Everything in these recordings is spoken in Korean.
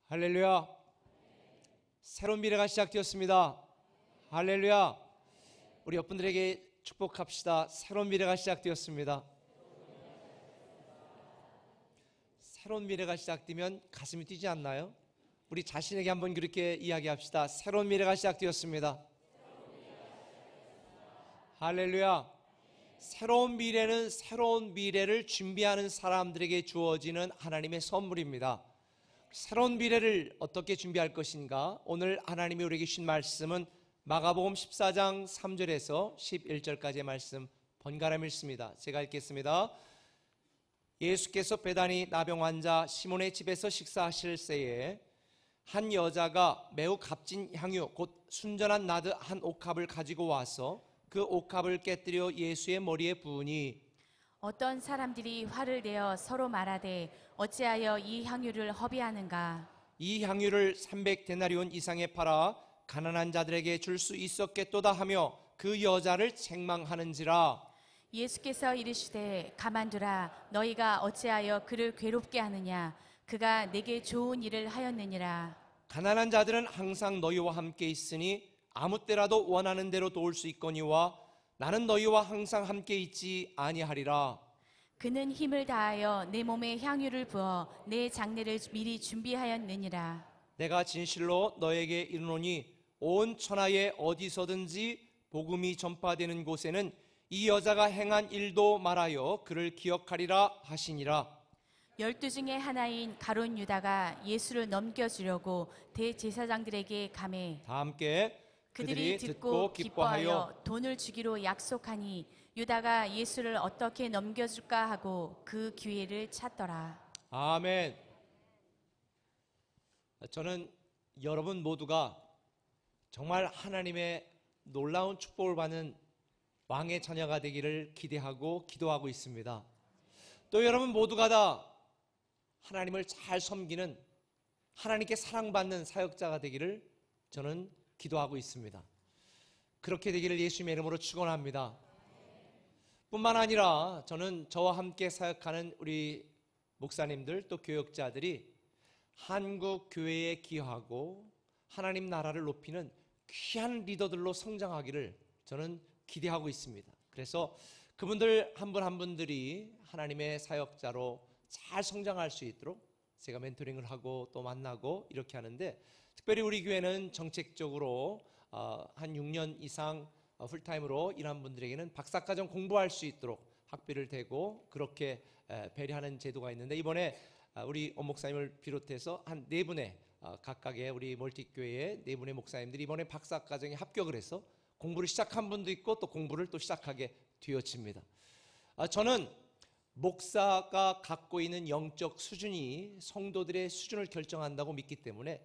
할렐루야. 새로운 미래가 시작되었습니다. 할렐루야. 우리 옆분들에게 축복합시다. 새로운 미래가 시작되었습니다. 새로운 미래가 시작되면 가슴이 뛰지 않나요? 우리 자신에게 한번 그렇게 이야기합시다. 새로운 미래가 시작되었습니다. 할렐루야. 새로운 미래는 새로운 미래를 준비하는 사람들에게 주어지는 하나님의 선물입니다. 새로운 미래를 어떻게 준비할 것인가? 오늘 하나님이 우리에게 주신 말씀은 마가복음 14장 3절에서 11절까지의 말씀 번갈아 읽습니다. 제가 읽겠습니다. 예수께서 베다니 나병 환자 시몬의 집에서 식사하실 때에 한 여자가 매우 값진 향유 곧 순전한 나드 한 옥합을 가지고 와서 그 옥합을 깨뜨려 예수의 머리에 부으니 어떤 사람들이 화를 내어 서로 말하되 어찌하여 이 향유를 허비하는가? 이 향유를 300데나리온 이상에 팔아 가난한 자들에게 줄 수 있었겠도다 하며 그 여자를 책망하는지라. 예수께서 이르시되 가만두라. 너희가 어찌하여 그를 괴롭게 하느냐? 그가 내게 좋은 일을 하였느니라. 가난한 자들은 항상 너희와 함께 있으니 아무 때라도 원하는 대로 도울 수 있거니와 나는 너희와 항상 함께 있지 아니하리라. 그는 힘을 다하여 내 몸에 향유를 부어 내 장례를 미리 준비하였느니라. 내가 진실로 너에게 이르노니 온 천하에 어디서든지 복음이 전파되는 곳에는 이 여자가 행한 일도 말하여 그를 기억하리라 하시니라. 12 중에 하나인 가룟 유다가 예수를 넘겨주려고 대제사장들에게 가매 다 함께 그들이 듣고 기뻐하여 돈을 주기로 약속하니 유다가 예수를 어떻게 넘겨줄까 하고 그 기회를 찾더라. 아멘. 저는 여러분 모두가 정말 하나님의 놀라운 축복을 받는 왕의 자녀가 되기를 기대하고 기도하고 있습니다. 또 여러분 모두가 다 하나님을 잘 섬기는 하나님께 사랑받는 사역자가 되기를 저는 기도하고 있습니다. 그렇게 되기를 예수님의 이름으로 축원합니다. 뿐만 아니라 저는 저와 함께 사역하는 우리 목사님들 또 교역자들이 한국 교회에 기여하고 하나님 나라를 높이는 귀한 리더들로 성장하기를 저는 기대하고 있습니다. 그래서 그분들 한 분 한 분들이 하나님의 사역자로 잘 성장할 수 있도록 제가 멘토링을 하고 또 만나고 이렇게 하는데, 특별히 우리 교회는 정책적으로 한 6년 이상 풀타임으로 일한 분들에게는 박사과정 공부할 수 있도록 학비를 대고 그렇게 배려하는 제도가 있는데, 이번에 우리 엄목사님을 비롯해서 한 4분의 각각의 우리 멀티교회의 4분의 목사님들이 이번에 박사과정에 합격을 해서 공부를 시작한 분도 있고 또 공부를 또 시작하게 되어집니다. 저는 목사가 갖고 있는 영적 수준이 성도들의 수준을 결정한다고 믿기 때문에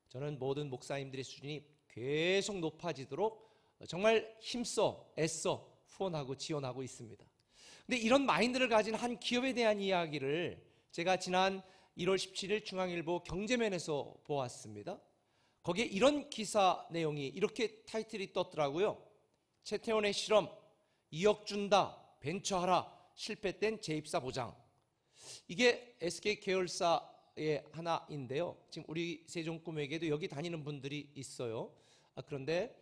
저는 모든 목사님들의 수준이 계속 높아지도록 정말 힘써 애써 후원하고 지원하고 있습니다. 근데 이런 마인드를 가진 한 기업에 대한 이야기를 제가 지난 1월 17일 중앙일보 경제면에서 보았습니다. 거기에 이런 기사 내용이 이렇게 타이틀이 떴더라고요. 최태원의 실험 2억 준다 벤처하라 실패된 재입사 보장. 이게 SK 계열사의 하나인데요. 지금 우리 세종꿈에게도 여기 다니는 분들이 있어요. 그런데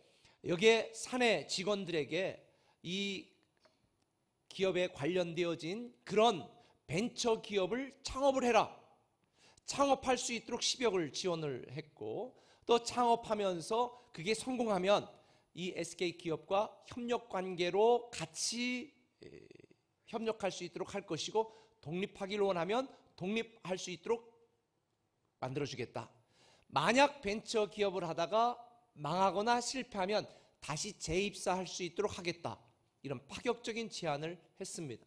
여기에 사내 직원들에게 이 기업에 관련되어진 그런 벤처 기업을 창업을 해라, 창업할 수 있도록 10억을 지원을 했고, 또 창업하면서 그게 성공하면 이 SK 기업과 협력 관계로 같이 협력할 수 있도록 할 것이고, 독립하기를 원하면 독립할 수 있도록 만들어주겠다. 만약 벤처 기업을 하다가 망하거나 실패하면 다시 재입사할 수 있도록 하겠다. 이런 파격적인 제안을 했습니다.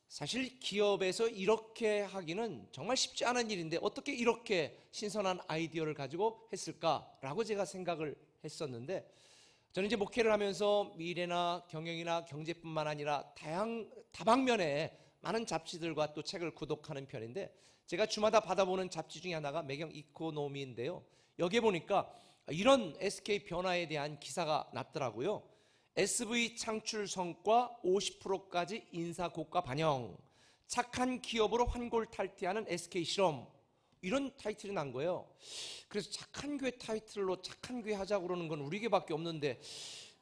사실 기업에서 이렇게 하기는 정말 쉽지 않은 일인데 어떻게 이렇게 신선한 아이디어를 가지고 했을까라고 제가 생각을 했었는데, 저는 이제 목회를 하면서 미래나 경영이나 경제뿐만 아니라 다방면에 많은 잡지들과 또 책을 구독하는 편인데, 제가 주마다 받아보는 잡지 중에 하나가 매경 이코노미인데요. 여기에 보니까 이런 SK 변화에 대한 기사가 났더라고요. SV 창출 성과 50%까지 인사 고가 반영, 착한 기업으로 환골탈퇴하는 SK 실험, 이런 타이틀이 난 거예요. 그래서 착한 교회 타이틀로 착한 교회 하자고 그러는 건 우리 교회밖에 없는데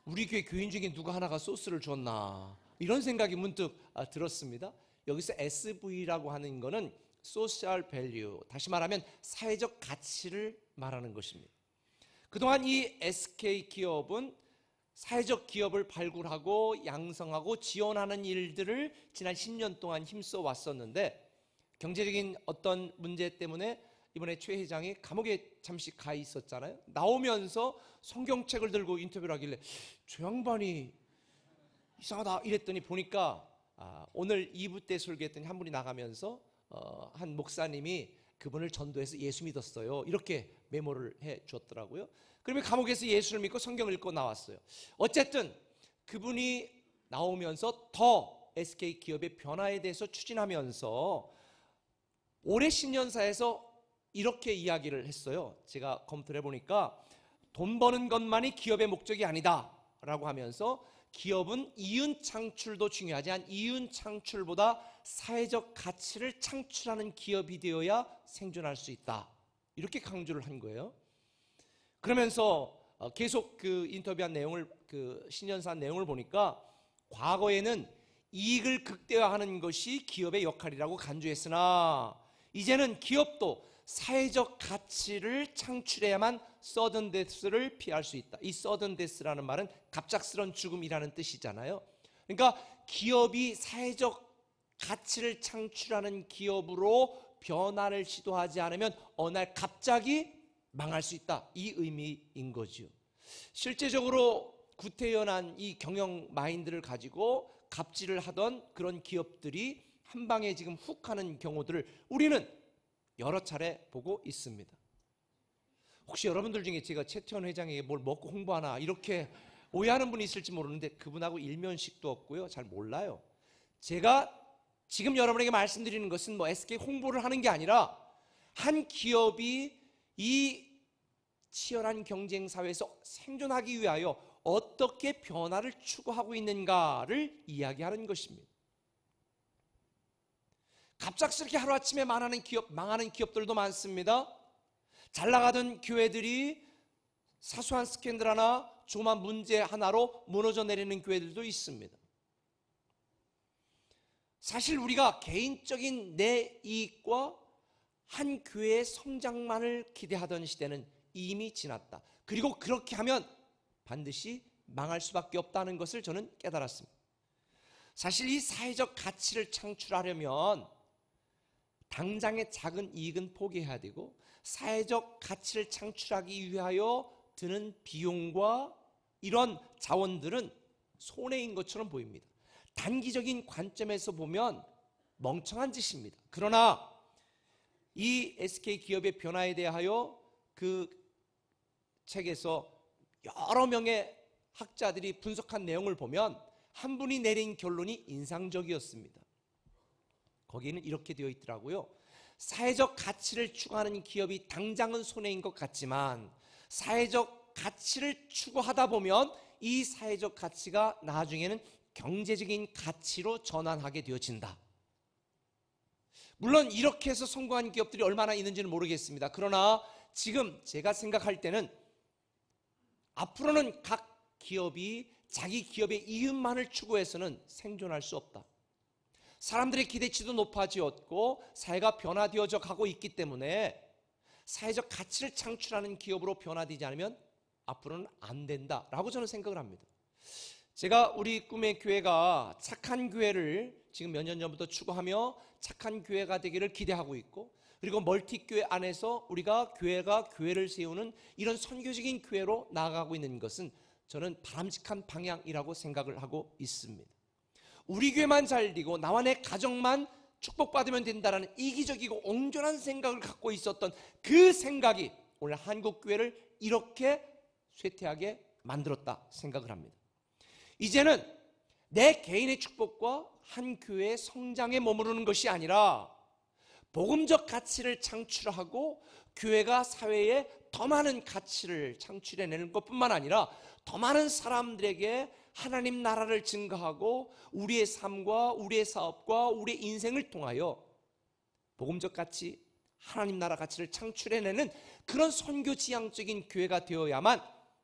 우리 교회 교인 중에 누가 하나가 소스를 줬나, 이런 생각이 문득 들었습니다. 여기서 SV라고 하는 거는 소셜 밸류, 다시 말하면 사회적 가치를 말하는 것입니다. 그동안 이 SK 기업은 사회적 기업을 발굴하고 양성하고 지원하는 일들을 지난 10년 동안 힘써 왔었는데, 경제적인 어떤 문제 때문에 이번에 최 회장이 감옥에 잠시 가 있었잖아요. 나오면서 성경책을 들고 인터뷰를 하길래 저 양반이 이상하다 이랬더니 보니까 오늘 2부 때 설교했더니 한 분이 나가면서 한 목사님이 그분을 전도해서 예수 믿었어요, 이렇게 메모를 해 줬더라고요. 그러면 감옥에서 예수를 믿고 성경을 읽고 나왔어요. 어쨌든 그분이 나오면서 더 SK 기업의 변화에 대해서 추진하면서 올해 신년사에서 이렇게 이야기를 했어요. 제가 검토를 해보니까 돈 버는 것만이 기업의 목적이 아니다 라고 하면서 기업은 이윤 창출도 중요하지만 이윤 창출보다 사회적 가치를 창출하는 기업이 되어야 생존할 수 있다, 이렇게 강조를 한 거예요. 그러면서 계속 그 인터뷰한 내용을, 그 신년사 내용을 보니까 과거에는 이익을 극대화하는 것이 기업의 역할이라고 간주했으나 이제는 기업도 사회적 가치를 창출해야만 서든 데스를 피할 수 있다. 이 서든 데스라는 말은 갑작스런 죽음이라는 뜻이잖아요. 그러니까 기업이 사회적 가치를 창출하는 기업으로 변화를 시도하지 않으면 어느 날 갑자기 망할 수 있다, 이 의미인 거죠. 실제적으로 구태연한 이 경영 마인드를 가지고 갑질을 하던 그런 기업들이 한 방에 지금 훅 하는 경우들을 우리는 여러 차례 보고 있습니다. 혹시 여러분들 중에 제가 최태원 회장에게 뭘 먹고 홍보하나 이렇게 오해하는 분이 있을지 모르는데 그분하고 일면식도 없고요, 잘 몰라요. 제가 지금 여러분에게 말씀드리는 것은 뭐 SK 홍보를 하는 게 아니라 한 기업이 이 치열한 경쟁 사회에서 생존하기 위하여 어떻게 변화를 추구하고 있는가를 이야기하는 것입니다. 갑작스럽게 하루아침에 망하는 기업들도 많습니다. 잘 나가던 교회들이 사소한 스캔들 하나, 조그만 문제 하나로 무너져 내리는 교회들도 있습니다. 사실 우리가 개인적인 내 이익과 한 교회의 성장만을 기대하던 시대는 이미 지났다. 그리고 그렇게 하면 반드시 망할 수밖에 없다는 것을 저는 깨달았습니다. 사실 이 사회적 가치를 창출하려면 당장의 작은 이익은 포기해야 되고 사회적 가치를 창출하기 위하여 드는 비용과 이런 자원들은 손해인 것처럼 보입니다. 단기적인 관점에서 보면 멍청한 짓입니다. 그러나 이 SK 기업의 변화에 대하여 그 책에서 여러 명의 학자들이 분석한 내용을 보면 한 분이 내린 결론이 인상적이었습니다. 거기는 이렇게 되어 있더라고요. 사회적 가치를 추구하는 기업이 당장은 손해인 것 같지만 사회적 가치를 추구하다 보면 이 사회적 가치가 나중에는 경제적인 가치로 전환하게 되어진다. 물론 이렇게 해서 성공한 기업들이 얼마나 있는지는 모르겠습니다. 그러나 지금 제가 생각할 때는 앞으로는 각 기업이 자기 기업의 이윤만을 추구해서는 생존할 수 없다. 사람들의 기대치도 높아지었고 사회가 변화되어져 가고 있기 때문에 사회적 가치를 창출하는 기업으로 변화되지 않으면 앞으로는 안 된다라고 저는 생각을 합니다. 제가 우리 꿈의 교회가 착한 교회를 지금 몇 년 전부터 추구하며 착한 교회가 되기를 기대하고 있고, 그리고 멀티교회 안에서 우리가 교회가 교회를 세우는 이런 선교적인 교회로 나아가고 있는 것은 저는 바람직한 방향이라고 생각을 하고 있습니다. 우리 교회만 잘 되고 나와 내 가정만 축복받으면 된다는 이기적이고 옹졸한 생각을 갖고 있었던 그 생각이 오늘 한국 교회를 이렇게 쇠퇴하게 만들었다 생각을 합니다. 이제는 내 개인의 축복과 한 교회의 성장에 머무르는 것이 아니라 복음적 가치를 창출하고 교회가 사회에 더 많은 가치를 창출해내는 것뿐만 아니라 더 많은 사람들에게 하나님 나라를 증거하고 우리의 삶과 우리의 사업과 우리의 인생을 통하여 복음적 가치, 하나님 나라 가치를 창출해내는 그런 선교 지향적인 교회가 되어야만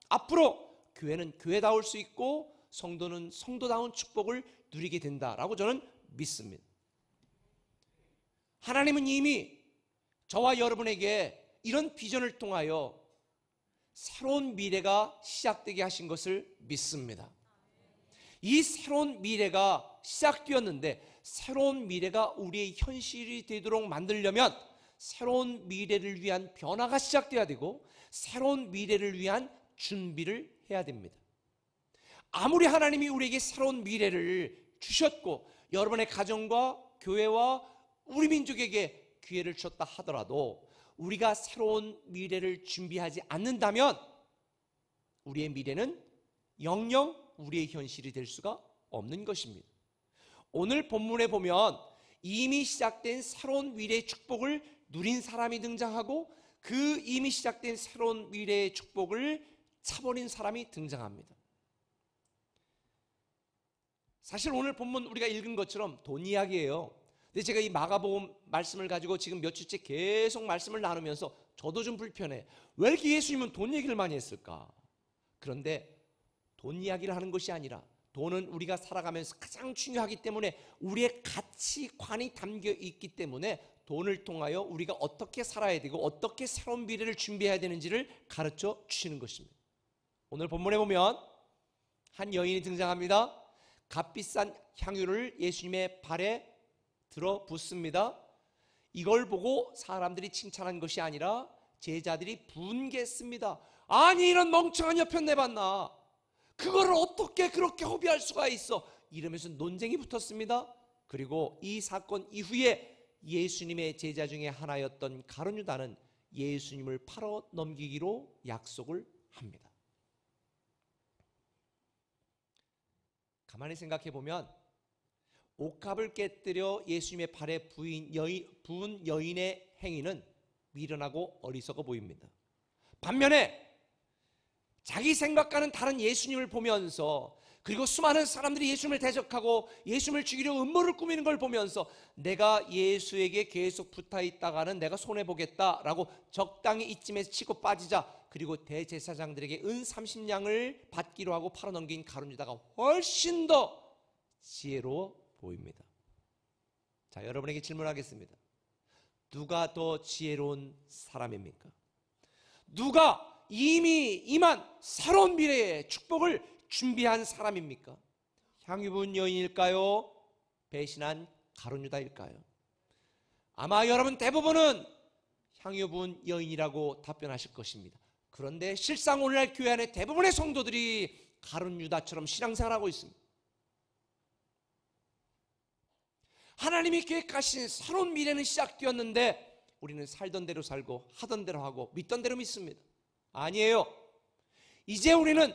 앞으로 교회는 교회다울 수 있고 성도는 성도다운 축복을 누리게 된다라고 저는 믿습니다. 하나님은 이미 저와 여러분에게 이런 비전을 통하여 새로운 미래가 시작되게 하신 것을 믿습니다. 이 새로운 미래가 시작되었는데 새로운 미래가 우리의 현실이 되도록 만들려면 새로운 미래를 위한 변화가 시작돼야 되고 새로운 미래를 위한 준비를 해야 됩니다. 아무리 하나님이 우리에게 새로운 미래를 주셨고 여러분의 가정과 교회와 우리 민족에게 기회를 주셨다 하더라도 우리가 새로운 미래를 준비하지 않는다면 우리의 미래는 영영 우리의 현실이 될 수가 없는 것입니다. 오늘 본문에 보면 이미 시작된 새로운 미래의 축복을 누린 사람이 등장하고 그 이미 시작된 새로운 미래의 축복을 차버린 사람이 등장합니다. 사실 오늘 본문 우리가 읽은 것처럼 돈 이야기예요. 근데 제가 이 마가복음 말씀을 가지고 지금 몇 주째 계속 말씀을 나누면서 저도 좀 불편해. 왜 이렇게 예수님은 돈 얘기를 많이 했을까? 그런데 돈 이야기를 하는 것이 아니라 돈은 우리가 살아가면서 가장 중요하기 때문에 우리의 가치관이 담겨 있기 때문에 돈을 통하여 우리가 어떻게 살아야 되고 어떻게 새로운 미래를 준비해야 되는지를 가르쳐 주시는 것입니다. 오늘 본문에 보면 한 여인이 등장합니다. 값비싼 향유를 예수님의 발에 들어 붓습니다. 이걸 보고 사람들이 칭찬한 것이 아니라 제자들이 분개했습니다. 아니 이런 멍청한 여편 내봤나? 그거를 어떻게 그렇게 허비할 수가 있어? 이러면서 논쟁이 붙었습니다. 그리고 이 사건 이후에 예수님의 제자 중에 하나였던 가룟 유다는 예수님을 팔아 넘기기로 약속을 합니다. 가만히 생각해 보면 옷값을 깨뜨려 예수님의 발에 부은 여인의 행위는 미련하고 어리석어 보입니다. 반면에 자기 생각과는 다른 예수님을 보면서 그리고 수많은 사람들이 예수님을 대적하고 예수님을 죽이려 음모를 꾸미는 걸 보면서 내가 예수에게 계속 붙어있다가는 내가 손해보겠다라고 적당히 이쯤에서 치고 빠지자 그리고 대제사장들에게 은 30냥을 받기로 하고 팔아넘긴 가룟 유다가 훨씬 더 지혜로워 보입니다. 자, 여러분에게 질문하겠습니다. 누가 더 지혜로운 사람입니까? 누가 이미 임한 새로운 미래의 축복을 준비한 사람입니까? 향유 부은 여인일까요? 배신한 가룟 유다일까요? 아마 여러분 대부분은 향유 부은 여인이라고 답변하실 것입니다. 그런데 실상 오늘날 교회 안에 대부분의 성도들이 가룟 유다처럼 신앙생활하고 있습니다. 하나님이 계획하신 새로운 미래는 시작되었는데 우리는 살던 대로 살고 하던 대로 하고 믿던 대로 믿습니다. 아니에요. 이제 우리는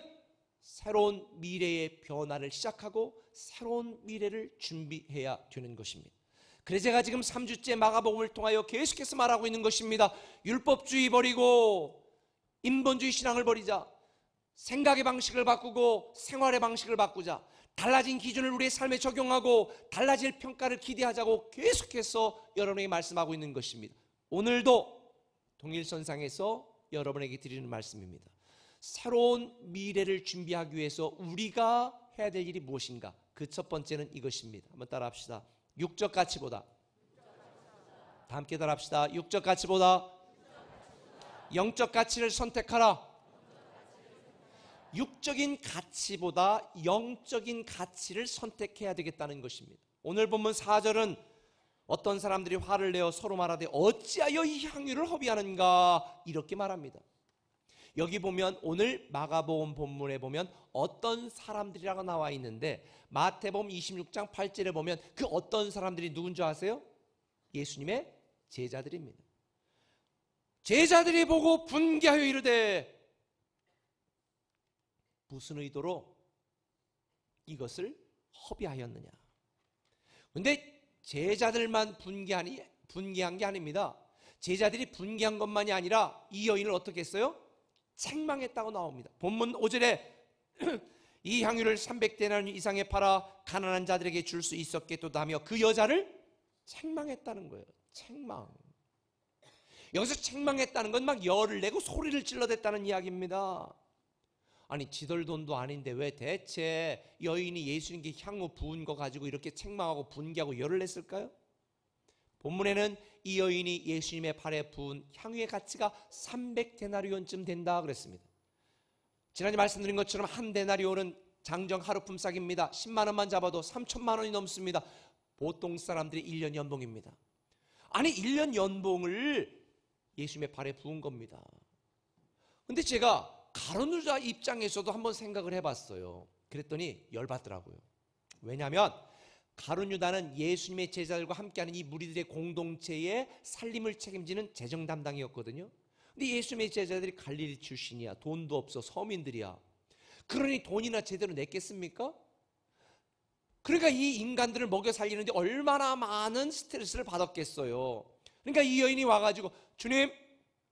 새로운 미래의 변화를 시작하고 새로운 미래를 준비해야 되는 것입니다. 그래서 제가 지금 3주째 마가복음을 통하여 계속해서 말하고 있는 것입니다. 율법주의 버리고 인본주의 신앙을 버리자. 생각의 방식을 바꾸고 생활의 방식을 바꾸자. 달라진 기준을 우리의 삶에 적용하고 달라질 평가를 기대하자고 계속해서 여러분에게 말씀하고 있는 것입니다. 오늘도 동일선상에서 여러분에게 드리는 말씀입니다. 새로운 미래를 준비하기 위해서 우리가 해야 될 일이 무엇인가? 그 첫 번째는 이것입니다. 한번 따라 합시다. 육적 가치보다, 다 함께 따라 합시다. 육적 가치보다 영적 가치를 선택하라. 육적인 가치보다 영적인 가치를 선택해야 되겠다는 것입니다. 오늘 본문 4절은 어떤 사람들이 화를 내어 서로 말하되 어찌하여 이 향유를 허비하는가 이렇게 말합니다. 여기 보면 오늘 마가복음 본문에 보면 어떤 사람들이라고 나와 있는데 마태복음 26장 8절에 보면 그 어떤 사람들이 누군지 아세요? 예수님의 제자들입니다. 제자들이 보고 분개하여 이르되 무슨 의도로 이것을 허비하였느냐. 그런데 제자들만 분개한 게 아닙니다. 제자들이 분개한 것만이 아니라 이 여인을 어떻게 했어요? 책망했다고 나옵니다. 본문 5절에 이 향유를 300데나리 이상에 팔아 가난한 자들에게 줄 수 있었겠도다 하며 그 여자를 책망했다는 거예요. 책망. 여기서 책망했다는 건 막 열을 내고 소리를 질러댔다는 이야기입니다. 아니 지들 돈도 아닌데 왜 대체 여인이 예수님께 향후 부은 거 가지고 이렇게 책망하고 분개하고 열을 냈을까요? 본문에는 이 여인이 예수님의 발에 부은 향유의 가치가 300데나리온쯤 된다 그랬습니다. 지난주에 말씀드린 것처럼 한 데나리온은 장정 하루 품삯입니다. 10만 원만 잡아도 3천만 원이 넘습니다. 보통 사람들의 1년 연봉입니다. 아니 1년 연봉을 예수님의 발에 부은 겁니다. 근데 제가 가룟 유다 입장에서도 한번 생각을 해봤어요. 그랬더니 열받더라고요. 왜냐하면 가룟 유다는 예수님의 제자들과 함께하는 이 무리들의 공동체의 살림을 책임지는 재정 담당이었거든요. 근데 예수님의 제자들이 갈릴리 출신이야. 돈도 없어. 서민들이야. 그러니 돈이나 제대로 냈겠습니까? 그러니까 이 인간들을 먹여 살리는데 얼마나 많은 스트레스를 받았겠어요. 그러니까 이 여인이 와가지고 주님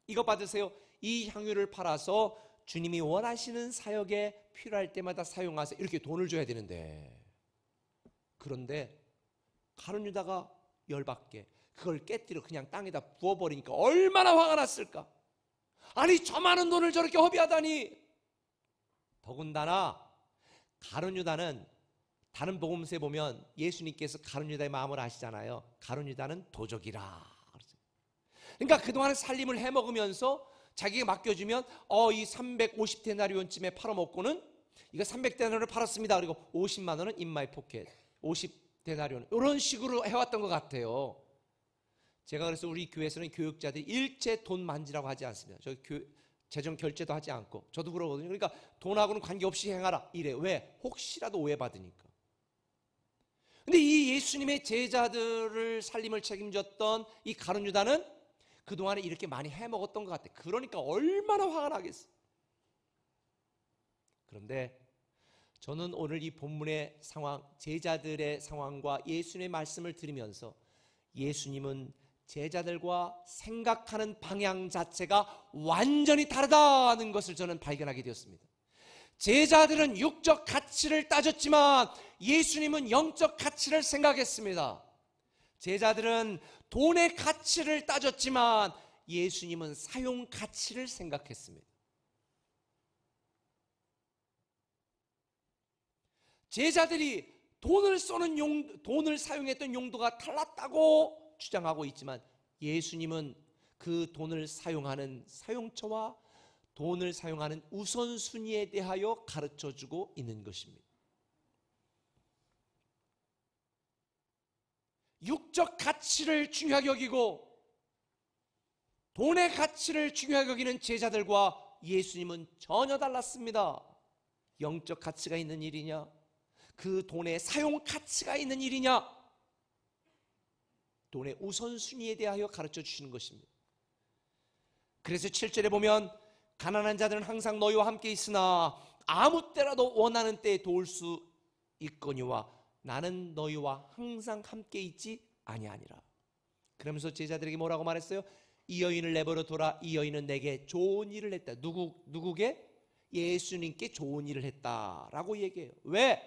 이거 받으세요. 이 향유를 팔아서 주님이 원하시는 사역에 필요할 때마다 사용하세요. 이렇게 돈을 줘야 되는데, 그런데 가룟 유다가 열받게 그걸 깨뜨려 그냥 땅에다 부어버리니까 얼마나 화가 났을까. 아니 저 많은 돈을 저렇게 허비하다니. 더군다나 가룟 유다는 다른 복음서에 보면 예수님께서 가룟 유다의 마음을 아시잖아요. 가룟 유다는 도적이라. 그러니까 그동안 살림을 해먹으면서 자기가 맡겨주면 이 350데나리온쯤에 팔아먹고는 이거 300데나리온을 팔았습니다. 그리고 50만 원은 in my pocket, 50데나리온 이런 식으로 해왔던 것 같아요. 제가 그래서 우리 교회에서는 교육자들이 일체 돈 만지라고 하지 않습니다. 저 재정 결제도 하지 않고 저도 그러거든요. 그러니까 돈하고는 관계없이 행하라 이래. 왜? 혹시라도 오해받으니까. 근데 이 예수님의 제자들을 살림을 책임졌던 이 가룟 유다는 그동안에 이렇게 많이 해먹었던 것 같아. 그러니까 얼마나 화가 나겠어. 그런데 저는 오늘 이 본문의 상황, 제자들의 상황과 예수님의 말씀을 들으면서 예수님은 제자들과 생각하는 방향 자체가 완전히 다르다는 것을 저는 발견하게 되었습니다. 제자들은 육적 가치를 따졌지만 예수님은 영적 가치를 생각했습니다. 제자들은 돈의 가치를 따졌지만 예수님은 사용 가치를 생각했습니다. 제자들이 돈을 사용했던 용도가 달랐다고 주장하고 있지만 예수님은 그 돈을 사용하는 사용처와 돈을 사용하는 우선순위에 대하여 가르쳐주고 있는 것입니다. 육적 가치를 중요하게 여기고 돈의 가치를 중요하게 여기는 제자들과 예수님은 전혀 달랐습니다. 영적 가치가 있는 일이냐, 그 돈의 사용 가치가 있는 일이냐, 돈의 우선순위에 대하여 가르쳐 주시는 것입니다. 그래서 7절에 보면 가난한 자들은 항상 너희와 함께 있으나 아무 때라도 원하는 때에 도울 수 있거니와 나는 너희와 항상 함께 있지 아니하니라. 그러면서 제자들에게 뭐라고 말했어요? 이 여인을 내버려 둬라. 이 여인은 내게 좋은 일을 했다. 누구게? 예수님께 좋은 일을 했다라고 얘기해요. 왜?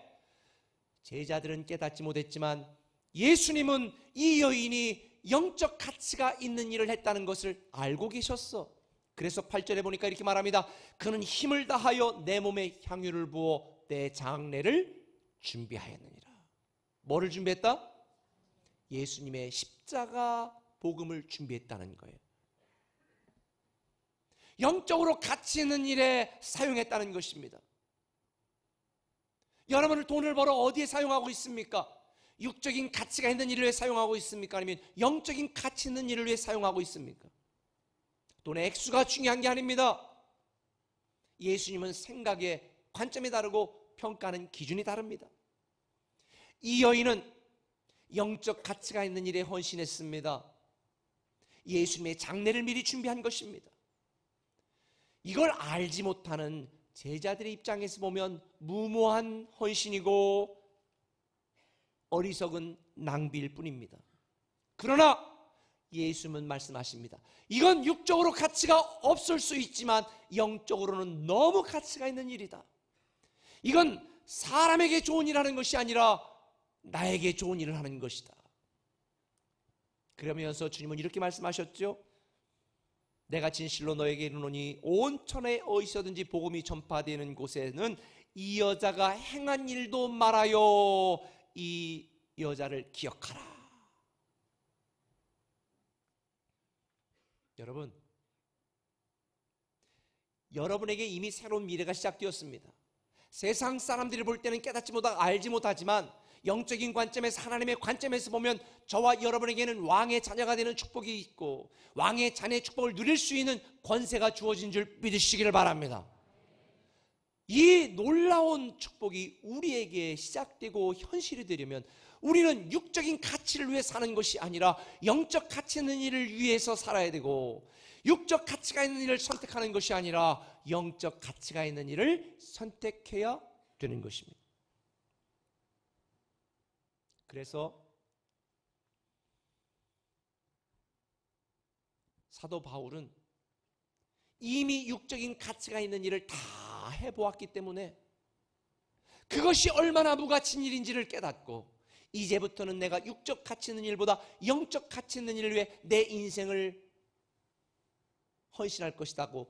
제자들은 깨닫지 못했지만 예수님은 이 여인이 영적 가치가 있는 일을 했다는 것을 알고 계셨어. 그래서 8절에 보니까 이렇게 말합니다. 그는 힘을 다하여 내 몸에 향유를 부어 내 장례를 준비하였느니라. 뭐를 준비했다? 예수님의 십자가 복음을 준비했다는 거예요. 영적으로 가치 있는 일에 사용했다는 것입니다. 여러분은 돈을 벌어 어디에 사용하고 있습니까? 육적인 가치가 있는 일을 위해 사용하고 있습니까? 아니면 영적인 가치 있는 일을 위해 사용하고 있습니까? 돈의 액수가 중요한 게 아닙니다. 예수님은 생각의 관점이 다르고 평가하는 기준이 다릅니다. 이 여인은 영적 가치가 있는 일에 헌신했습니다. 예수님의 장례를 미리 준비한 것입니다. 이걸 알지 못하는 제자들의 입장에서 보면 무모한 헌신이고 어리석은 낭비일 뿐입니다. 그러나 예수님은 말씀하십니다. 이건 육적으로 가치가 없을 수 있지만 영적으로는 너무 가치가 있는 일이다. 이건 사람에게 좋은 일을 하는 것이 아니라 나에게 좋은 일을 하는 것이다. 그러면서 주님은 이렇게 말씀하셨죠. 내가 진실로 너에게 이르노니 온 천하에 어디서든지 복음이 전파되는 곳에는 이 여자가 행한 일도 말하여 이 여자를 기억하라. 여러분, 여러분에게 이미 새로운 미래가 시작되었습니다. 세상 사람들이 볼 때는 깨닫지 못하고 알지 못하지만 영적인 관점에서, 하나님의 관점에서 보면 저와 여러분에게는 왕의 자녀가 되는 축복이 있고 왕의 자녀의 축복을 누릴 수 있는 권세가 주어진 줄 믿으시기를 바랍니다. 이 놀라운 축복이 우리에게 시작되고 현실이 되려면 우리는 육적인 가치를 위해 사는 것이 아니라 영적 가치 있는 일을 위해서 살아야 되고, 육적 가치가 있는 일을 선택하는 것이 아니라 영적 가치가 있는 일을 선택해야 되는 것입니다. 그래서 사도 바울은 이미 육적인 가치가 있는 일을 다 해보았기 때문에 그것이 얼마나 무가치인 일인지를 깨닫고, 이제부터는 내가 육적 가치 있는 일보다 영적 가치 있는 일을 위해 내 인생을 헌신할 것이라고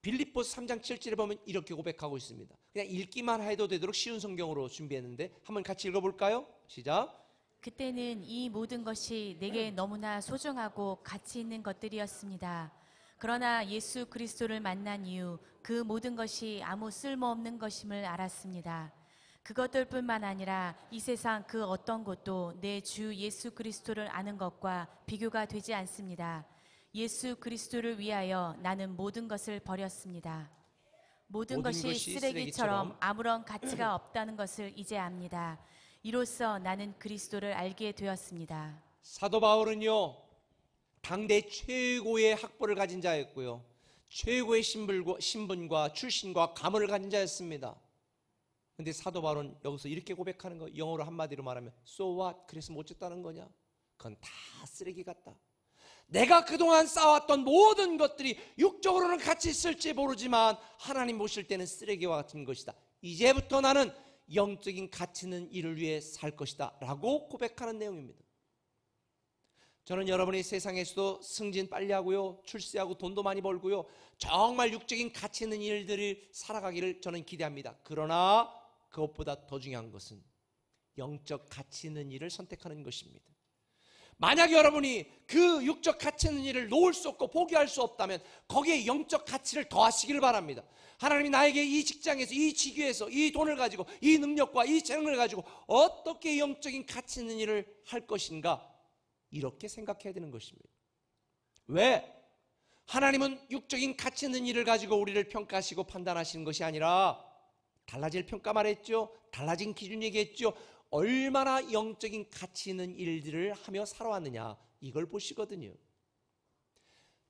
빌립보서 3장 7절에 보면 이렇게 고백하고 있습니다. 그냥 읽기만 해도 되도록 쉬운 성경으로 준비했는데 한번 같이 읽어볼까요? 시작. 그때는 이 모든 것이 내게 너무나 소중하고 가치 있는 것들이었습니다. 그러나 예수 그리스도를 만난 이후 그 모든 것이 아무 쓸모없는 것임을 알았습니다. 그것들뿐만 아니라 이 세상 그 어떤 것도 내 주 예수 그리스도를 아는 것과 비교가 되지 않습니다. 예수 그리스도를 위하여 나는 모든 것을 버렸습니다. 모든 것이 쓰레기처럼 아무런 가치가 없다는 것을 이제 압니다. 이로써 나는 그리스도를 알게 되었습니다. 사도 바울은요, 당대 최고의 학벌을 가진 자였고요, 최고의 신분과 출신과 가문을 가진 자였습니다. 근데 사도 바울은 여기서 이렇게 고백하는 거, 영어로 한마디로 말하면 So what? 그래서 뭐 어쨌다는 거냐? 그건 다 쓰레기 같다. 내가 그동안 쌓아왔던 모든 것들이 육적으로는 가치 있을지 모르지만 하나님 보실 때는 쓰레기와 같은 것이다. 이제부터 나는 영적인 가치 있는 일을 위해 살 것이다 라고 고백하는 내용입니다. 저는 여러분이 세상에서도 승진 빨리 하고요, 출세하고 돈도 많이 벌고요, 정말 육적인 가치 있는 일들을 살아가기를 저는 기대합니다. 그러나 그것보다 더 중요한 것은 영적 가치 있는 일을 선택하는 것입니다. 만약 여러분이 그 육적 가치 있는 일을 놓을 수 없고 포기할 수 없다면 거기에 영적 가치를 더하시기를 바랍니다. 하나님이 나에게 이 직장에서, 이 직위에서, 이 돈을 가지고, 이 능력과 이 재능을 가지고 어떻게 영적인 가치 있는 일을 할 것인가, 이렇게 생각해야 되는 것입니다. 왜? 하나님은 육적인 가치 있는 일을 가지고 우리를 평가하시고 판단하시는 것이 아니라 달라질 평가 말했죠. 달라진 기준 얘기했죠. 얼마나 영적인 가치 있는 일들을 하며 살아왔느냐, 이걸 보시거든요.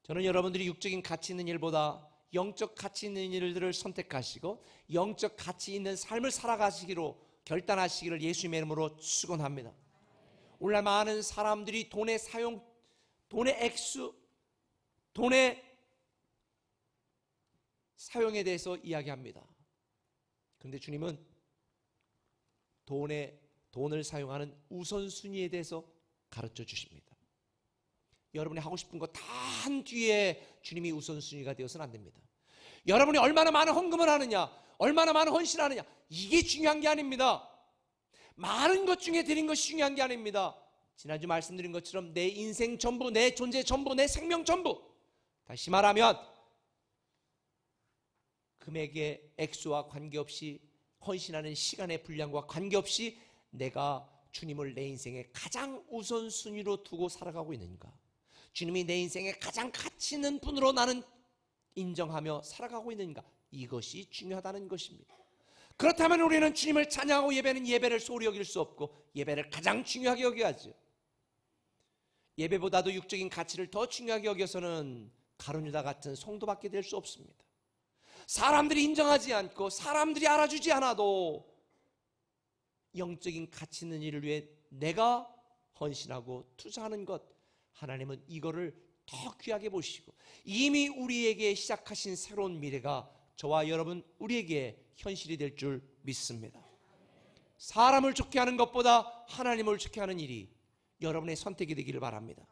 저는 여러분들이 육적인 가치 있는 일보다 영적 가치 있는 일들을 선택하시고 영적 가치 있는 삶을 살아가시기로 결단하시기를 예수님의 이름으로 축원합니다. 오늘날 많은 사람들이 돈의 사용, 돈의 액수, 돈의 사용에 대해서 이야기합니다. 그런데 주님은 돈을 사용하는 우선순위에 대해서 가르쳐 주십니다. 여러분이 하고 싶은 거 다 한 뒤에 주님이 우선순위가 되어서는 안 됩니다. 여러분이 얼마나 많은 헌금을 하느냐, 얼마나 많은 헌신하느냐, 이게 중요한 게 아닙니다. 많은 것 중에 드린 것이 중요한 게 아닙니다. 지난주 말씀드린 것처럼 내 인생 전부, 내 존재 전부, 내 생명 전부, 다시 말하면 금액의 액수와 관계없이, 헌신하는 시간의 분량과 관계없이 내가 주님을 내 인생의 가장 우선순위로 두고 살아가고 있는가, 주님이 내 인생의 가장 가치 있는 분으로 나는 인정하며 살아가고 있는가, 이것이 중요하다는 것입니다. 그렇다면 우리는 주님을 찬양하고 예배는 예배를 소홀히 여길 수 없고 예배를 가장 중요하게 여겨야죠. 예배보다도 육적인 가치를 더 중요하게 여겨서는 가룟유다 같은 성도밖에 될 수 없습니다. 사람들이 인정하지 않고 사람들이 알아주지 않아도 영적인 가치 있는 일을 위해 내가 헌신하고 투자하는 것, 하나님은 이거를 더 귀하게 보시고 이미 우리에게 시작하신 새로운 미래가 저와 여러분 우리에게 현실이 될 줄 믿습니다. 사람을 좋게 하는 것보다 하나님을 좋게 하는 일이 여러분의 선택이 되기를 바랍니다.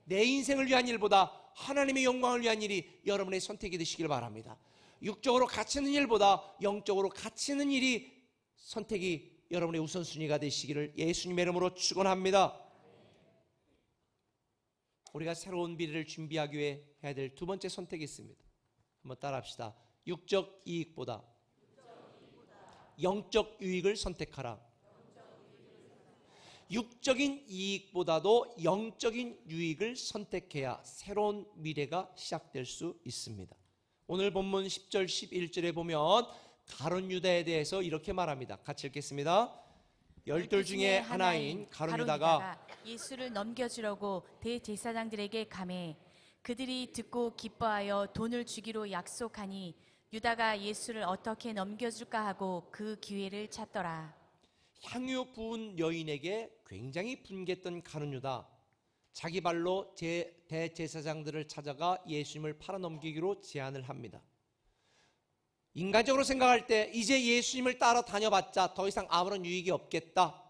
내 인생을 위한 일보다 하나님의 영광을 위한 일이 여러분의 선택이 되시길 바랍니다. 육적으로 가치 있는 일보다 영적으로 가치 있는 일이 선택이 여러분의 우선순위가 되시기를 예수님의 이름으로 축원합니다. 우리가 새로운 미래를 준비하기 위해 해야 될 두 번째 선택이 있습니다. 한번 따라합시다. 육적 이익보다 영적 유익을 선택하라. 육적인 이익보다도 영적인 유익을 선택해야 새로운 미래가 시작될 수 있습니다. 오늘 본문 10절 11절에 보면 가룟 유다에 대해서 이렇게 말합니다. 같이 읽겠습니다. 열둘 중에 하나인 가룟 유다가 예수를 넘겨주려고 대제사장들에게 가매 그들이 듣고 기뻐하여 돈을 주기로 약속하니 유다가 예수를 어떻게 넘겨줄까 하고 그 기회를 찾더라. 향유 부은 여인에게 굉장히 분개했던 가룟 유다, 자기 발로 대제사장들을 찾아가 예수님을 팔아넘기기로 제안을 합니다. 인간적으로 생각할 때 이제 예수님을 따라 다녀봤자 더 이상 아무런 유익이 없겠다.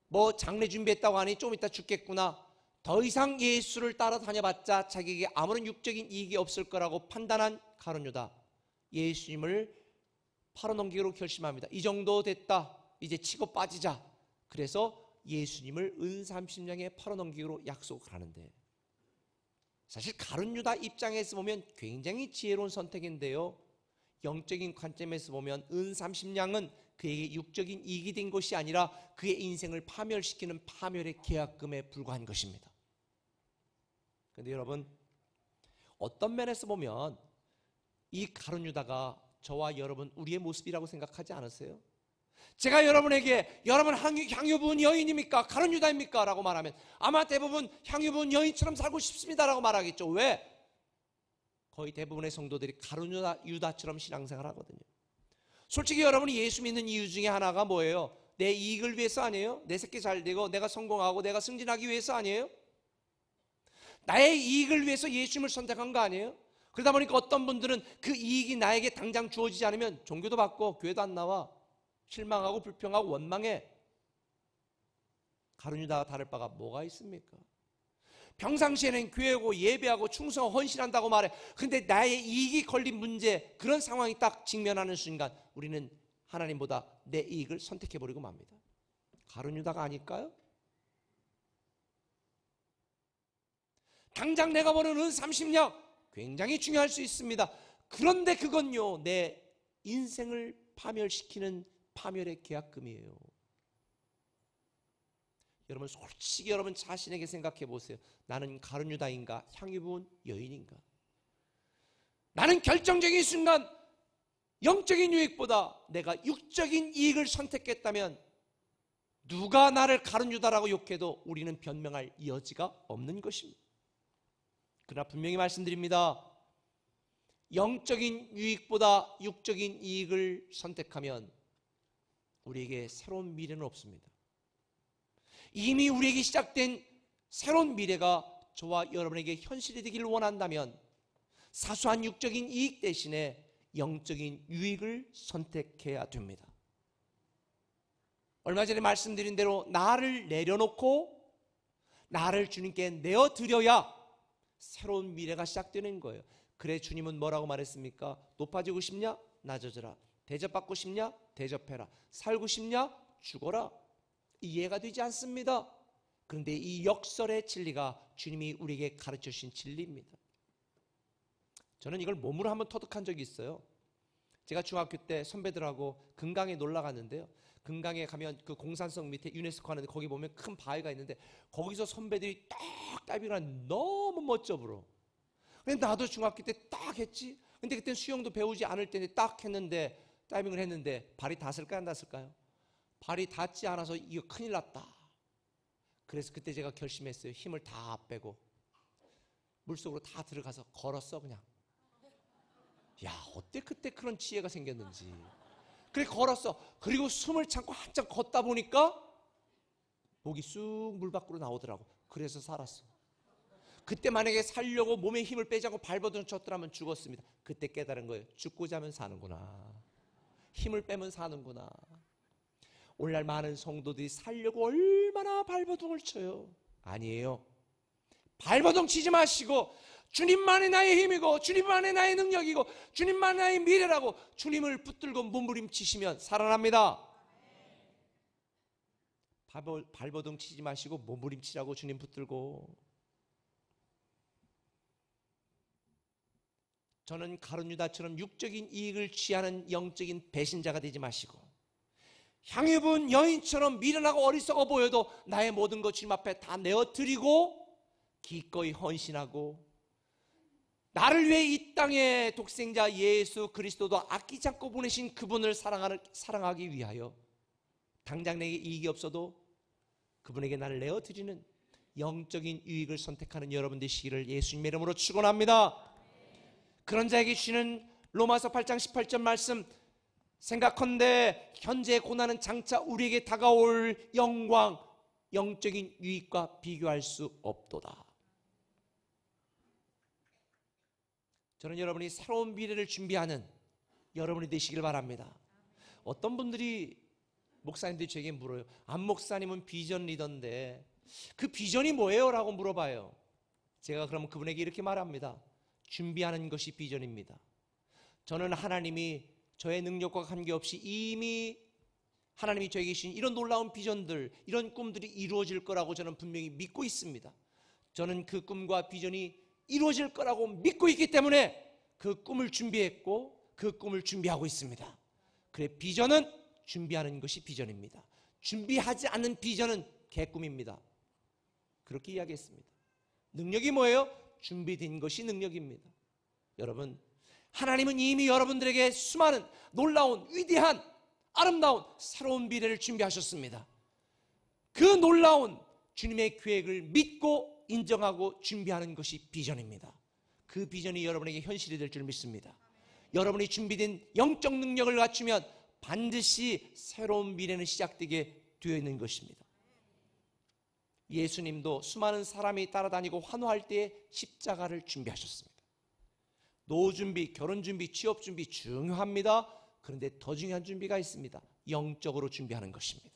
뭐 장례 준비했다고 하니 좀 이따 죽겠구나. 더 이상 예수를 따라 다녀봤자 자기에게 아무런 육적인 이익이 없을 거라고 판단한 가룟 유다, 예수님을 팔아넘기기로 결심합니다. 이 정도 됐다. 이제 치고 빠지자. 그래서 예수님을 은 30냥에 팔아넘기기로 약속을 하는데, 사실 가룟 유다 입장에서 보면 굉장히 지혜로운 선택인데요, 영적인 관점에서 보면 은 30냥은 그에게 육적인 이익이 된 것이 아니라 그의 인생을 파멸시키는 파멸의 계약금에 불과한 것입니다. 그런데 여러분, 어떤 면에서 보면 이 가룟 유다가 저와 여러분 우리의 모습이라고 생각하지 않으세요? 제가 여러분에게 여러분 향유 부은 여인입니까? 가룟 유다입니까? 라고 말하면 아마 대부분 향유 부은 여인처럼 살고 싶습니다 라고 말하겠죠. 왜? 거의 대부분의 성도들이 가룟 유다처럼 신앙생활 하거든요. 솔직히 여러분이 예수 믿는 이유 중에 하나가 뭐예요? 내 이익을 위해서 아니에요? 내 새끼 잘 되고 내가 성공하고 내가 승진하기 위해서 아니에요? 나의 이익을 위해서 예수님을 선택한 거 아니에요? 그러다 보니까 어떤 분들은 그 이익이 나에게 당장 주어지지 않으면 종교도 받고 교회도 안 나와. 실망하고 불평하고 원망해. 가룟 유다와 다를 바가 뭐가 있습니까? 평상시에는 교회고 예배하고 충성하고 헌신한다고 말해. 근데 나의 이익이 걸린 문제, 그런 상황이 딱 직면하는 순간 우리는 하나님보다 내 이익을 선택해버리고 맙니다. 가룟 유다가 아닐까요? 당장 내가 버는 은 30냥 굉장히 중요할 수 있습니다. 그런데 그건요, 내 인생을 파멸시키는 파멸의 계약금이에요. 여러분 솔직히 여러분 자신에게 생각해 보세요. 나는 가룟 유다인가 향유 부은 여인인가? 나는 결정적인 순간 영적인 유익보다 내가 육적인 이익을 선택했다면 누가 나를 가룟 유다라고 욕해도 우리는 변명할 여지가 없는 것입니다. 그러나 분명히 말씀드립니다. 영적인 유익보다 육적인 이익을 선택하면 우리에게 새로운 미래는 없습니다. 이미 우리에게 시작된 새로운 미래가 저와 여러분에게 현실이 되기를 원한다면 사소한 육적인 이익 대신에 영적인 유익을 선택해야 됩니다. 얼마 전에 말씀드린 대로 나를 내려놓고 나를 주님께 내어드려야 새로운 미래가 시작되는 거예요. 그래 주님은 뭐라고 말했습니까? 높아지고 싶냐? 낮아져라. 대접받고 싶냐? 대접해라. 살고 싶냐? 죽어라. 이해가 되지 않습니다. 그런데 이 역설의 진리가 주님이 우리에게 가르쳐 주신 진리입니다. 저는 이걸 몸으로 한번 터득한 적이 있어요. 제가 중학교 때 선배들하고 금강에 놀러 갔는데요, 금강에 가면 그 공산성 밑에 유네스코 하는데 거기 보면 큰 바위가 있는데 거기서 선배들이 딱 다이빙을 하는 너무 멋져 보여. 근데 나도 중학교 때 딱 했지. 근데 그때 수영도 배우지 않을 때인데 딱 했는데 다이빙을 했는데 발이 닿았을까요? 안 닿았을까요? 발이 닿지 않아서 이거 큰일 났다. 그래서 그때 제가 결심했어요. 힘을 다 빼고 물속으로 다 들어가서 걸었어 그냥. 야, 어때 그때 그런 지혜가 생겼는지. 그래 걸었어. 그리고 숨을 참고 한참 걷다 보니까 목이 쑥 물 밖으로 나오더라고. 그래서 살았어. 그때 만약에 살려고 몸에 힘을 빼지 않고 발버둥 쳤더라면 죽었습니다. 그때 깨달은 거예요. 죽고자 하면 사는구나. 힘을 빼면 사는구나. 오늘날 많은 성도들이 살려고 얼마나 발버둥을 쳐요. 아니에요. 발버둥 치지 마시고 주님만이 나의 힘이고 주님만이 나의 능력이고 주님만이 나의 미래라고 주님을 붙들고 몸부림치시면 살아납니다. 발버둥 치지 마시고 몸부림치라고 주님 붙들고. 저는 가룟 유다처럼 육적인 이익을 취하는 영적인 배신자가 되지 마시고 향유분 여인처럼 미련하고 어리석어 보여도 나의 모든 것 주님 앞에 다 내어드리고 기꺼이 헌신하고 나를 위해 이 땅의 독생자 예수 그리스도도 아끼지 않고 보내신 그분을 사랑하기 위하여 당장 내게 이익이 없어도 그분에게 나를 내어드리는 영적인 유익을 선택하는 여러분 되시기를 예수님의 이름으로 축원합니다. 그런 자에게 주시는 로마서 8장 18절 말씀, 생각컨대 현재의 고난은 장차 우리에게 다가올 영광, 영적인 유익과 비교할 수 없도다. 저는 여러분이 새로운 미래를 준비하는 여러분이 되시길 바랍니다. 어떤 분들이 목사님들이 저에게 물어요. 안 목사님은 비전 리더인데 그 비전이 뭐예요? 라고 물어봐요. 제가 그러면 그분에게 이렇게 말합니다. 준비하는 것이 비전입니다. 저는 하나님이 저의 능력과 관계없이 이미 하나님이 저에게 주신 이런 놀라운 비전들, 이런 꿈들이 이루어질 거라고 저는 분명히 믿고 있습니다. 저는 그 꿈과 비전이 이루어질 거라고 믿고 있기 때문에 그 꿈을 준비했고 그 꿈을 준비하고 있습니다. 그래, 비전은 준비하는 것이 비전입니다. 준비하지 않는 비전은 개꿈입니다. 그렇게 이야기했습니다. 능력이 뭐예요? 준비된 것이 능력입니다. 여러분, 하나님은 이미 여러분들에게 수많은 놀라운 위대한 아름다운 새로운 미래를 준비하셨습니다. 그 놀라운 주님의 계획을 믿고 인정하고 준비하는 것이 비전입니다. 그 비전이 여러분에게 현실이 될 줄 믿습니다. 여러분이 준비된 영적 능력을 갖추면 반드시 새로운 미래는 시작되게 되어 있는 것입니다. 예수님도 수많은 사람이 따라다니고 환호할 때에 십자가를 준비하셨습니다. 노후 준비, 결혼 준비, 취업 준비 중요합니다. 그런데 더 중요한 준비가 있습니다. 영적으로 준비하는 것입니다.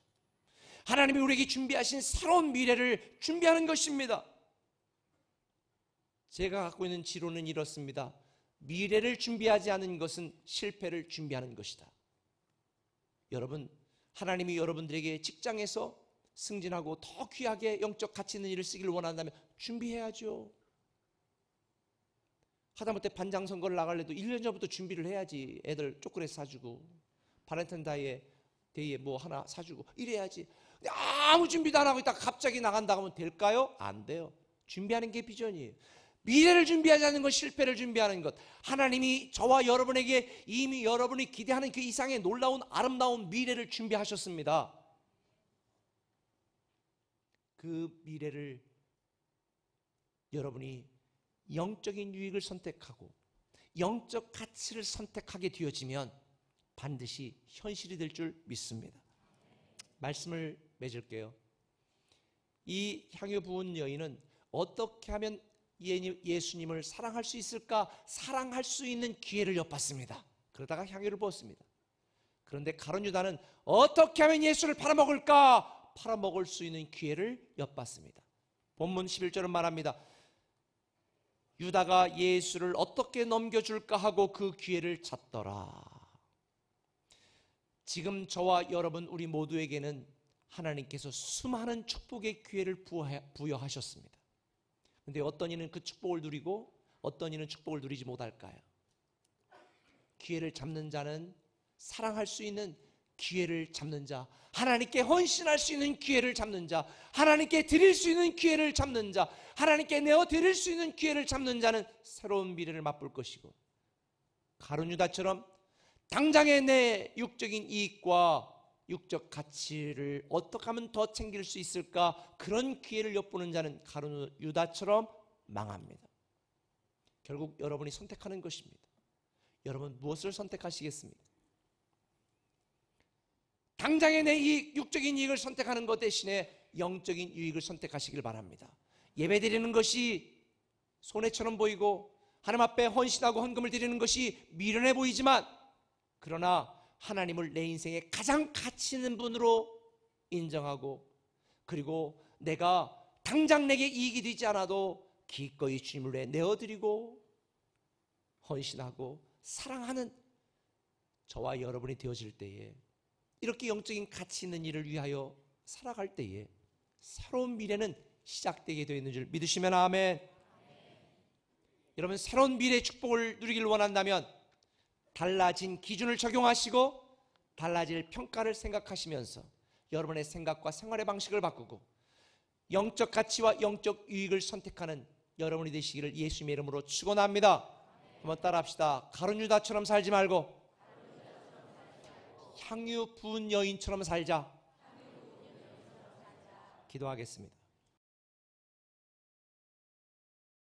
하나님이 우리에게 준비하신 새로운 미래를 준비하는 것입니다. 제가 갖고 있는 지론은 이렇습니다. 미래를 준비하지 않은 것은 실패를 준비하는 것이다. 여러분, 하나님이 여러분들에게 직장에서 승진하고 더 귀하게 영적 가치 있는 일을 쓰기를 원한다면 준비해야죠. 하다못해 반장 선거를 나가려도 1년 전부터 준비를 해야지. 애들 초콜릿 사주고 발렌타인데이에 뭐 하나 사주고 이래야지. 아무 준비도 안 하고 있다가 갑자기 나간다고 하면 될까요? 안 돼요. 준비하는 게 비전이에요. 미래를 준비하지 않는 것, 실패를 준비하는 것. 하나님이 저와 여러분에게 이미 여러분이 기대하는 그 이상의 놀라운 아름다운 미래를 준비하셨습니다. 그 미래를 여러분이 영적인 유익을 선택하고 영적 가치를 선택하게 되어지면 반드시 현실이 될 줄 믿습니다. 말씀을 맺을게요. 이 향유 부은 여인은 어떻게 하면 예수님을 사랑할 수 있을까? 사랑할 수 있는 기회를 엿봤습니다. 그러다가 향유를 부었습니다. 그런데 가룟 유다는 어떻게 하면 예수를 팔아먹을까? 팔아먹을 수 있는 기회를 엿봤습니다. 본문 11절은 말합니다. 유다가 예수를 어떻게 넘겨줄까 하고 그 기회를 찾더라. 지금 저와 여러분 우리 모두에게는 하나님께서 수많은 축복의 기회를 부여하셨습니다. 그런데 어떤 이는 그 축복을 누리고 어떤 이는 축복을 누리지 못할까요? 기회를 잡는 자는 사랑할 수 있는 기회를 잡는 자, 하나님께 헌신할 수 있는 기회를 잡는 자, 하나님께 드릴 수 있는 기회를 잡는 자, 하나님께 내어 드릴 수 있는 기회를 잡는 자는 새로운 미래를 맛볼 것이고, 가룟 유다처럼 당장의 내 육적인 이익과 육적 가치를 어떻게 하면 더 챙길 수 있을까, 그런 기회를 엿보는 자는 가룟 유다처럼 망합니다. 결국 여러분이 선택하는 것입니다. 여러분 무엇을 선택하시겠습니까? 당장의 내 이익, 육적인 이익을 선택하는 것 대신에 영적인 유익을 선택하시길 바랍니다. 예배드리는 것이 손해처럼 보이고 하나님 앞에 헌신하고 헌금을 드리는 것이 미련해 보이지만, 그러나 하나님을 내 인생의 가장 가치 있는 분으로 인정하고, 그리고 내가 당장 내게 이익이 되지 않아도 기꺼이 주님을 위해 내어드리고 헌신하고 사랑하는 저와 여러분이 되어질 때에, 이렇게 영적인 가치 있는 일을 위하여 살아갈 때에 새로운 미래는 시작되게 되어 있는 줄 믿으시면 아멘. 여러분, 새로운 미래의 축복을 누리기를 원한다면 달라진 기준을 적용하시고 달라질 평가를 생각하시면서 여러분의 생각과 생활의 방식을 바꾸고 영적 가치와 영적 유익을 선택하는 여러분이 되시기를 예수님의 이름으로 축원합니다. 한번 따라합시다. 가룟 유다처럼 살지 말고 향유 부은 여인처럼 살자. 기도하겠습니다.